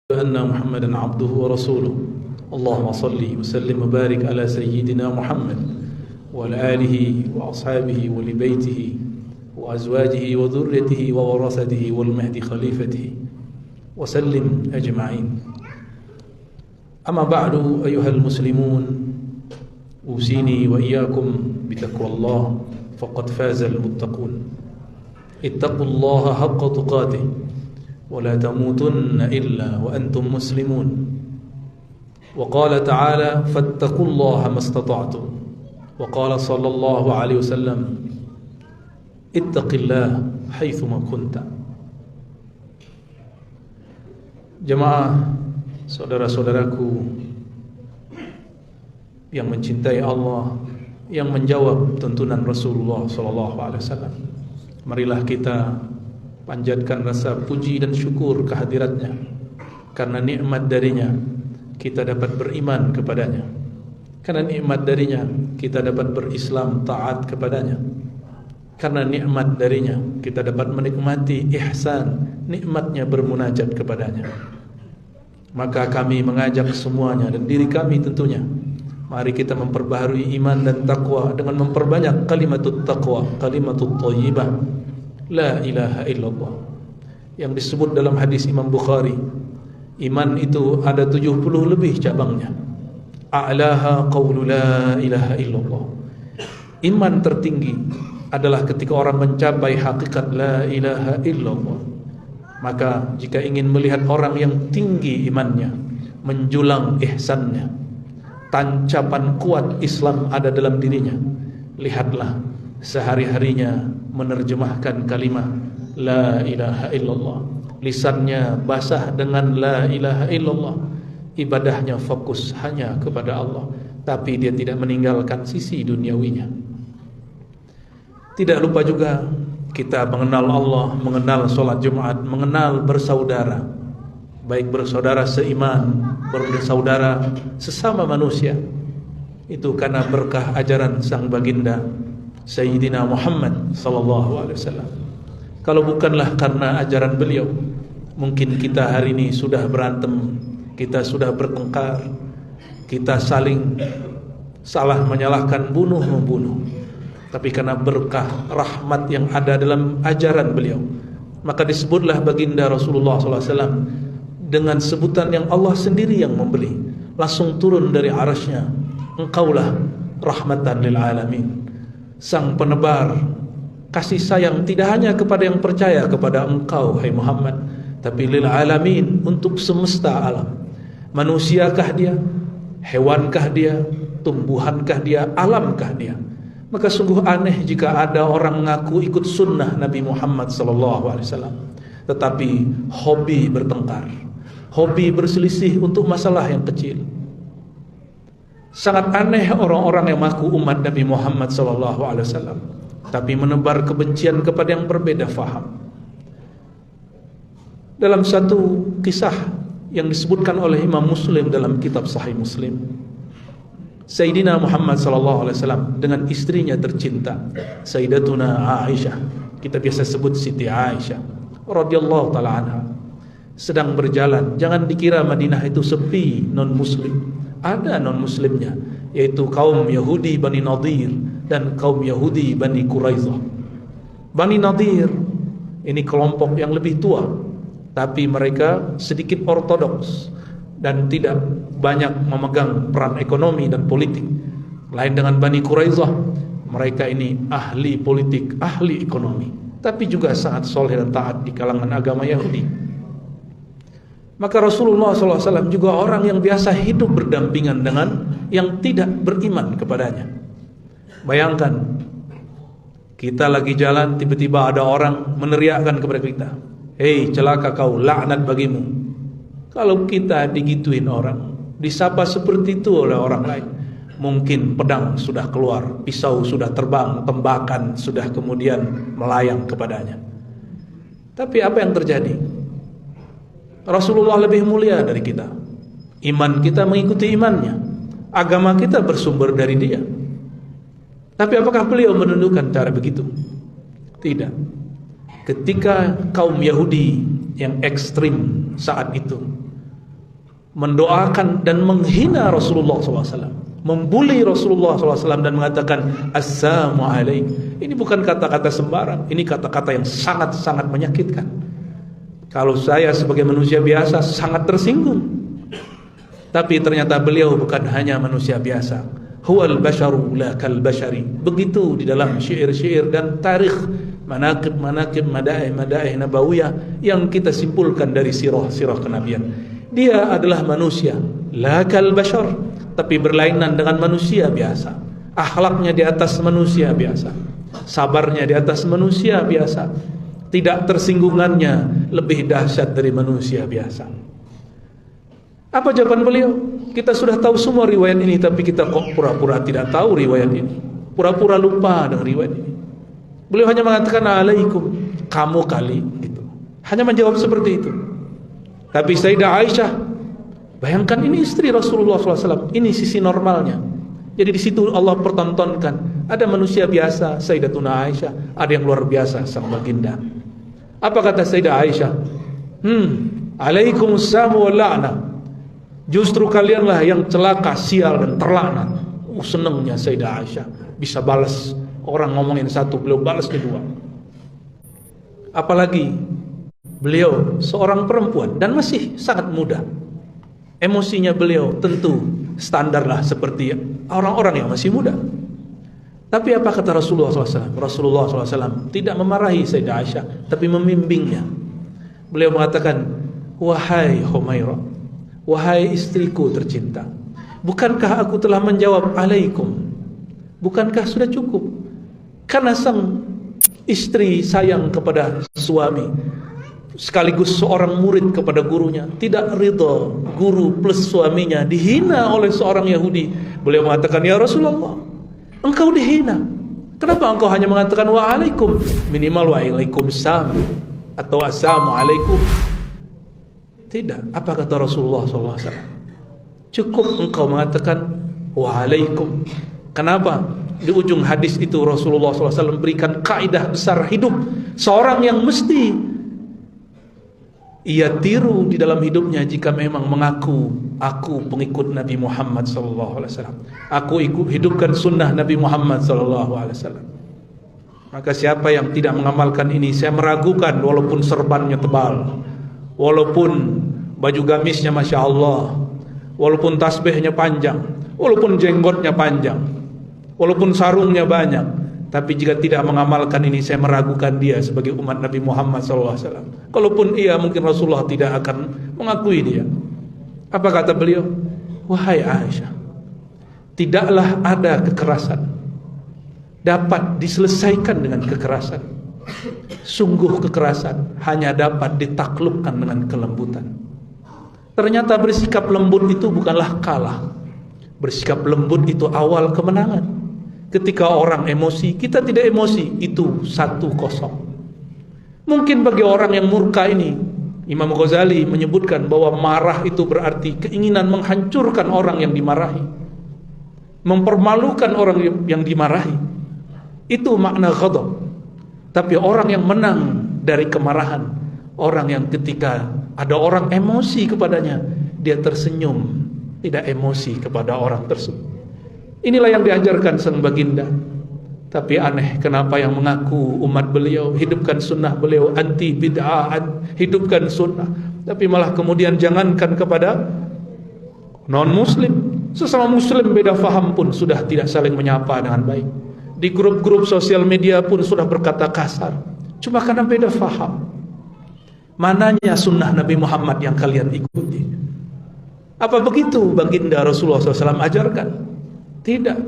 أن محمدا عبده ورسوله اللهم صل وسلم وبارك على سيدنا محمد وعلى آله وأصحابه ولبيته وأزواجه وذريته وورثته والمهد خليفته وسلم أجمعين. أما بعد أيها المسلمون، أوصيني وإياكم بتقوى الله فقد فاز المتقون. اتقوا الله حق تقاته ولا تموتن إلا وأنتم مسلمون. وقال تعالى: فاتقوا الله ما استطعتم. وقال صلى الله عليه وسلم: اتق الله حيثما كنت. Jemaah, saudara-saudaraku yang mencintai Allah, yang menjawab tuntunan Rasulullah SAW, marilah kita panjatkan rasa puji dan syukur kehadiratnya. Karena nikmat darinya kita dapat beriman kepadanya. Karena nikmat darinya kita dapat berislam taat kepadanya. Karena nikmat darinya kita dapat menikmati ihsan, nikmatnya bermunajat kepadanya. Maka kami mengajak semuanya dan diri kami tentunya, mari kita memperbaharui iman dan takwa dengan memperbanyak kalimatut taqwa, kalimatut thayyibah, la ilaha illallah, yang disebut dalam hadis Imam Bukhari. Iman itu ada 70 lebih cabangnya. A'laha qawlu la ilaha illallah. Iman tertinggi adalah ketika orang mencapai hakikat la ilaha illallah. Maka jika ingin melihat orang yang tinggi imannya, menjulang ihsannya, tancapan kuat Islam ada dalam dirinya, lihatlah sehari-harinya menerjemahkan kalimat la ilaha illallah. Lisannya basah dengan la ilaha illallah. Ibadahnya fokus hanya kepada Allah, tapi dia tidak meninggalkan sisi duniawinya. Tidak lupa juga kita mengenal Allah, mengenal sholat Jumat, mengenal bersaudara, baik bersaudara seiman, bersaudara sesama manusia. Itu karena berkah ajaran sang baginda Sayyidina Muhammad sallallahu alaihi wasallam. Kalau bukanlah karena ajaran beliau, mungkin kita hari ini sudah berantem, kita sudah bertengkar, kita saling salah menyalahkan, bunuh-membunuh. Tapi karena berkah rahmat yang ada dalam ajaran beliau, maka disebutlah baginda Rasulullah SAW dengan sebutan yang Allah sendiri yang memberi. Langsung turun dari arasnya, engkaulah rahmatan lil alamin, sang penebar kasih sayang tidak hanya kepada yang percaya kepada engkau hai Muhammad, tapi lil alamin, untuk semesta alam. Manusiakah dia, hewankah dia, tumbuhankah dia, alamkah dia? Maka sungguh aneh jika ada orang mengaku ikut sunnah Nabi Muhammad SAW, tetapi hobi bertengkar, hobi berselisih untuk masalah yang kecil. Sangat aneh orang-orang yang mengaku umat Nabi Muhammad SAW, tapi menebar kebencian kepada yang berbeda faham. Dalam satu kisah yang disebutkan oleh Imam Muslim dalam kitab Sahih Muslim, Sayyidina Muhammad SAW dengan istrinya tercinta Sayyidatuna Aisyah, kita biasa sebut Siti Aisyah radhiyallahu ta'ala anha, sedang berjalan. Jangan dikira Madinah itu sepi non muslim, ada non muslimnya, yaitu kaum Yahudi Bani Nadir dan kaum Yahudi Bani Quraidah. Bani Nadir ini kelompok yang lebih tua, tapi mereka sedikit ortodoks dan tidak banyak memegang peran ekonomi dan politik. Lain dengan Bani Quraidah, mereka ini ahli politik, ahli ekonomi, tapi juga sangat soleh dan taat di kalangan agama Yahudi. Maka Rasulullah SAW juga orang yang biasa hidup berdampingan dengan yang tidak beriman kepadanya. Bayangkan, kita lagi jalan, tiba-tiba ada orang meneriakkan kepada kita, hei celaka kau, laknat bagimu. Kalau kita digituin orang, disapa seperti itu oleh orang lain, mungkin pedang sudah keluar, pisau sudah terbang, tembakan sudah kemudian melayang kepadanya. Tapi apa yang terjadi? Rasulullah lebih mulia dari kita, iman kita mengikuti imannya, agama kita bersumber dari dia. Tapi apakah beliau menundukkan cara begitu? Tidak. Ketika kaum Yahudi yang ekstrim saat itu mendoakan dan menghina Rasulullah SAW, membuli Rasulullah SAW dan mengatakan assalamu alaik. Ini bukan kata-kata sembarang, ini kata-kata yang sangat-sangat menyakitkan. Kalau saya sebagai manusia biasa sangat tersinggung, tapi ternyata beliau bukan hanya manusia biasa. Huwal basharu la kal bashari. Begitu di dalam syair-syair dan tarikh, manaqib-manaqib, madaih-madaih nabawiyah yang kita simpulkan dari sirah-sirah kenabian. Dia adalah manusia, la kal bashar, tapi berlainan dengan manusia biasa. Akhlaknya di atas manusia biasa, sabarnya di atas manusia biasa, tidak tersinggungannya lebih dahsyat dari manusia biasa. Apa jawaban beliau? Kita sudah tahu semua riwayat ini, tapi kita kok pura-pura tidak tahu riwayat ini, pura-pura lupa dengan riwayat ini. Beliau hanya mengatakan alaikum, kamu kali, gitu. Hanya menjawab seperti itu. Tapi Sayyidah Aisyah, bayangkan ini istri Rasulullah SAW, ini sisi normalnya. Jadi di situ Allah pertontonkan, ada manusia biasa Sayyidatuna Aisyah, ada yang luar biasa sang baginda. Apa kata Sayyidah Aisyah? Alaikumussalam wa la'na. Justru kalianlah yang celaka, sial dan terlaknat. Senangnya Sayyidah Aisyah bisa balas, orang ngomongin satu, beliau balas kedua. Apalagi beliau seorang perempuan dan masih sangat muda. Emosinya beliau tentu standarlah seperti orang-orang yang masih muda. Tapi apa kata Rasulullah SAW? Rasulullah SAW tidak memarahi Sayyidah Aisyah, tapi membimbingnya. Beliau mengatakan, wahai Humairah, wahai istriku tercinta, bukankah aku telah menjawab alaikum? Bukankah sudah cukup? Karena sang istri sayang kepada suami, sekaligus seorang murid kepada gurunya, tidak ridha guru plus suaminya dihina oleh seorang Yahudi. Beliau mengatakan, ya Rasulullah, engkau dihina, kenapa engkau hanya mengatakan wa'alaikum? Minimal wa'alaikumsalam atau assalamualaikum. Tidak. Apa kata Rasulullah SAW? Cukup engkau mengatakan wa'alaikum. Kenapa? Di ujung hadis itu Rasulullah SAW memberikan kaidah besar hidup seorang yang mesti ia tiru di dalam hidupnya jika memang mengaku aku pengikut Nabi Muhammad SAW. Aku hidupkan sunnah Nabi Muhammad SAW. Maka siapa yang tidak mengamalkan ini, saya meragukan, walaupun serbannya tebal, walaupun baju gamisnya Masya Allah, walaupun tasbihnya panjang, walaupun jenggotnya panjang, walaupun sarungnya banyak, tapi jika tidak mengamalkan ini, saya meragukan dia sebagai umat Nabi Muhammad SAW. Kalaupun ia, mungkin Rasulullah tidak akan mengakui dia. Apa kata beliau? Wahai Aisyah, tidaklah ada kekerasan dapat diselesaikan dengan kekerasan. Sungguh kekerasan hanya dapat ditaklukkan dengan kelembutan. Ternyata bersikap lembut itu bukanlah kalah. Bersikap lembut itu awal kemenangan. Ketika orang emosi, kita tidak emosi, itu 1-0. Mungkin bagi orang yang murka ini, Imam Ghazali menyebutkan bahwa marah itu berarti keinginan menghancurkan orang yang dimarahi, mempermalukan orang yang dimarahi. Itu makna ghadab. Tapi orang yang menang dari kemarahan, orang yang ketika ada orang emosi kepadanya, dia tersenyum, tidak emosi kepada orang tersebut. Inilah yang diajarkan sang baginda. Tapi aneh, kenapa yang mengaku umat beliau, hidupkan sunnah beliau, anti bid'ah, hidupkan sunnah, tapi malah kemudian jangankan kepada non muslim, sesama muslim beda faham pun sudah tidak saling menyapa dengan baik. Di grup-grup sosial media pun sudah berkata kasar, cuma karena beda faham. Mananya sunnah Nabi Muhammad yang kalian ikuti? Apa begitu baginda Rasulullah SAW ajarkan? Tidak.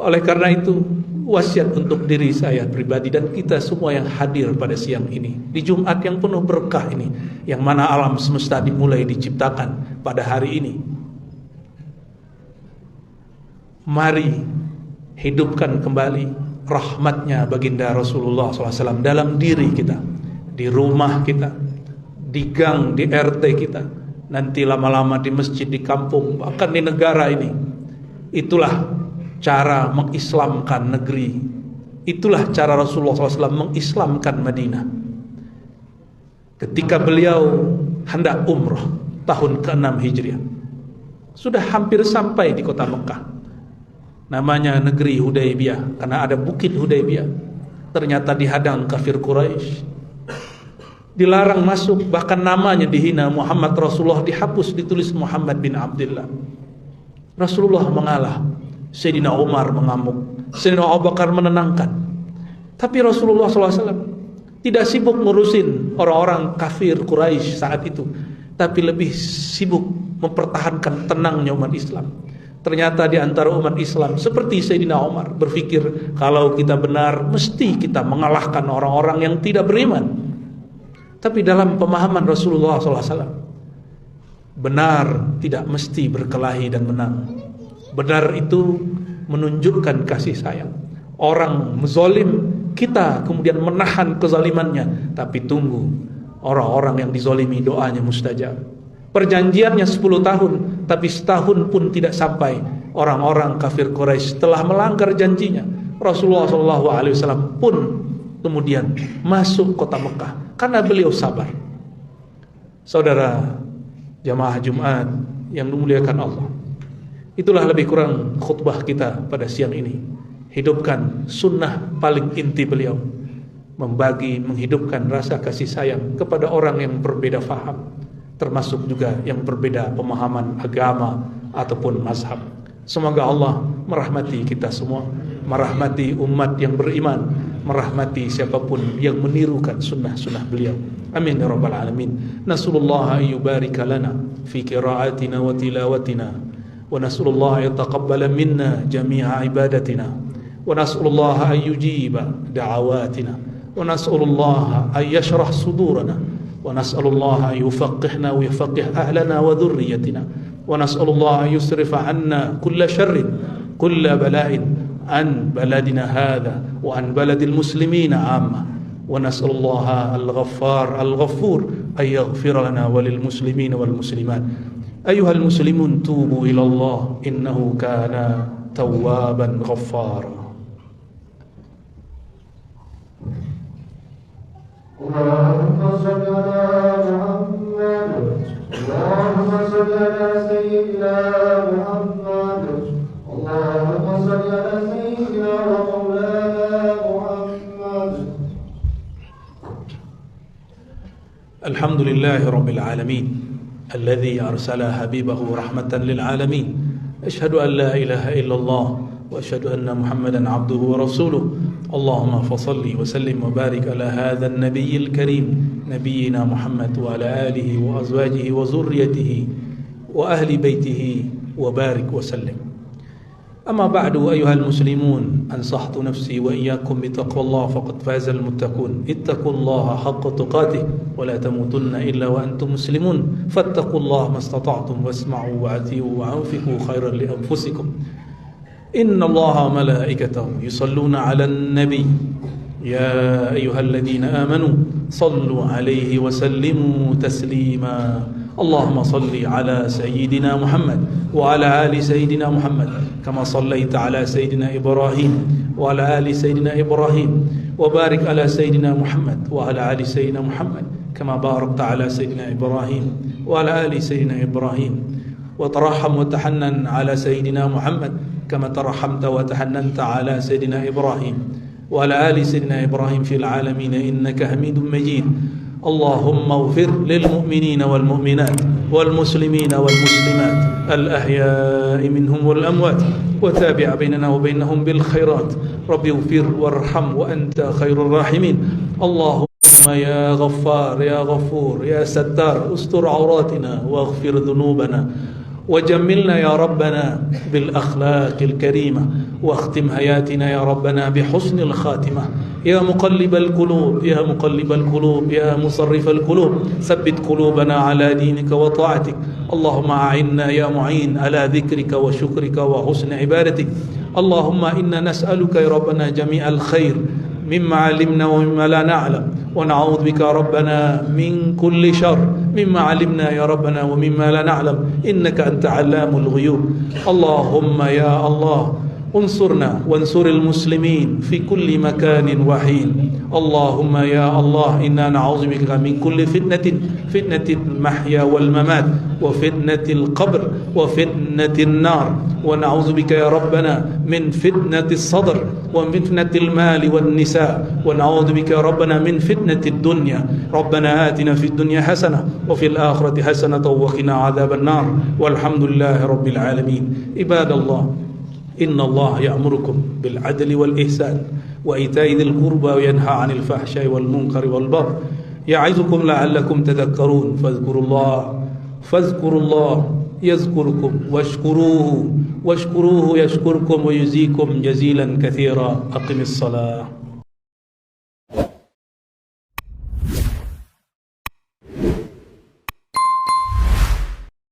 Oleh karena itu, wasiat untuk diri saya pribadi dan kita semua yang hadir pada siang ini, di Jumat yang penuh berkah ini, yang mana alam semesta dimulai diciptakan pada hari ini. Mari hidupkan kembali rahmatnya baginda Rasulullah SAW dalam diri kita, di rumah kita, di gang, di RT kita, nanti lama-lama di masjid, di kampung, bahkan di negara ini. Itulah cara mengislamkan negeri. Itulah cara Rasulullah SAW mengislamkan Madinah. Ketika beliau hendak umrah, tahun ke-6 Hijriah. Sudah hampir sampai di kota Mekah. Namanya negeri Hudaybiyah karena ada bukit Hudaybiyah. Ternyata dihadang kafir Quraisy. Dilarang masuk, bahkan namanya dihina. Muhammad Rasulullah dihapus, ditulis Muhammad bin Abdullah. Rasulullah mengalah. Sayyidina Umar mengamuk, Sayyidina Abu Bakar menenangkan. Tapi Rasulullah SAW tidak sibuk ngurusin orang-orang kafir Quraisy saat itu, tapi lebih sibuk mempertahankan tenangnya umat Islam. Ternyata di antara umat Islam seperti Sayyidina Umar berpikir, kalau kita benar mesti kita mengalahkan orang-orang yang tidak beriman. Tapi dalam pemahaman Rasulullah SAW, benar tidak mesti berkelahi dan menang. Benar itu menunjukkan kasih sayang. Orang menzolim, kita kemudian menahan kezalimannya. Tapi tunggu, orang-orang yang dizolimi doanya mustajab. Perjanjiannya 10 tahun, tapi setahun pun tidak sampai. Orang-orang kafir Quraisy telah melanggar janjinya. Rasulullah SAW pun kemudian masuk kota Mekah karena beliau sabar. Saudara jamaah Jumat yang dimuliakan Allah, itulah lebih kurang khutbah kita pada siang ini. Hidupkan sunnah paling inti beliau, membagi, menghidupkan rasa kasih sayang kepada orang yang berbeda faham, termasuk juga yang berbeda pemahaman agama ataupun mazhab. Semoga Allah merahmati kita semua, merahmati umat yang beriman, merahmati siapapun yang menirukan sunnah-sunnah beliau. Amin ya rabbal alamin. Nasallallahu ayyubarika lana fi qiraatina wa tilawatina, wa nasallallahu yataqabbala minna jami'a ibadatina, wa nasallallahu ayyujiba da'awatina, wa nasallallahu ayyashrah sudurana, wa nasallallahu ayyufaqihna wa yufaqih ahlana wa dhurriyyatina, wa nasallallahu ayyusrifa 'anna kulla sharrin kulla bala'in عن بلدنا هذا وعن بلد المسلمين عامة ونسأل الله الغفور أن يغفر لنا وللمسلمين والمسلمات. أيها المسلمون توبوا إلى الله إنه كان توابا غفارا. اللهم صل على محمد، اللهم صل على سيدنا محمد، اللهم صل على سيدنا ومولانا محمد. الحمد لله رب العالمين الذي أرسل حبيبه رحمة للعالمين. أشهد أن لا إله إلا الله وأشهد أن محمدا عبده ورسوله. اللهم فصل وسلم وبارك على هذا النبي الكريم نبينا محمد وعلى آله وأزواجه وذريته وأهل بيته وبارك وسلم. أما بعد أيها المسلمون، أنصحت نفسي وإياكم بتقوى الله فقد فاز المتقون. اتقوا الله حق تقاته ولا تموتن إلا وأنتم مسلمون، فاتقوا الله ما استطعتم واسمعوا وأطيعوا وأنفقوا خيرا لأنفسكم. إن الله وملائكته يصلون على النبي يا أيها الذين آمنوا صلوا عليه وسلموا تسليما. اللهم صل على سيدنا محمد وعلى آل سيدنا محمد كما صليت على سيدنا إبراهيم وعلى آل سيدنا إبراهيم، وبارك على سيدنا محمد وعلى آل سيدنا محمد كما باركت على سيدنا إبراهيم وعلى آل سيدنا إبراهيم، وترحم وتحنن على سيدنا محمد كما ترحمت وتحننت على سيدنا إبراهيم وعلى آل سيدنا إبراهيم في العالمين إنك حميد مجيد. اللهم اغفر للمؤمنين والمؤمنات والمسلمين والمسلمات الأحياء منهم والأموات، وتابع بيننا وبينهم بالخيرات. رب اغفر وارحم وأنت خير الراحمين. اللهم يا غفار يا غفور يا ستار استر عوراتنا واغفر ذنوبنا وجملنا يا ربنا بالأخلاق الكريمة، واختم حياتنا يا ربنا بحسن الخاتمة. يا مقلب القلوب يا مقلب القلوب يا مصرف القلوب ثبت قلوبنا على دينك وطاعتك. اللهم أعنا يا معين على ذكرك وشكرك وحسن عبادتك. اللهم إنا نسألك يا ربنا جميع الخير مما علمنا ومما لا نعلم، ونعوذ بك ربنا من كل شر مما علمنا يا ربنا ومما لا نعلم، إنك أنت علام الغيوب. اللهم يا الله انصرنا وانصر المسلمين في كل مكان وحين. اللهم يا الله إنا نعوذ بك من كل فتنة المحيا والممات وفتنة القبر وفتنة النار، ونعوذ بك يا ربنا من فتنة الصدر ومن فتنة المال والنساء، ونعوذ بك يا ربنا من فتنة الدنيا. ربنا آتنا في الدنيا حسنة وفي الآخرة حسنة وقنا عذاب النار، والحمد لله رب العالمين. عباد الله، إن الله يأمركم بالعدل والإحسان وإيتاء ذي القربى وينهى عن الفحشاء والمنكر والبغي يعظكم لعلكم تذكرون. فاذكروا الله يذكركم واشكروه يشكركم ويجزيكم جزيلا كثيرا. أقم الصلاة.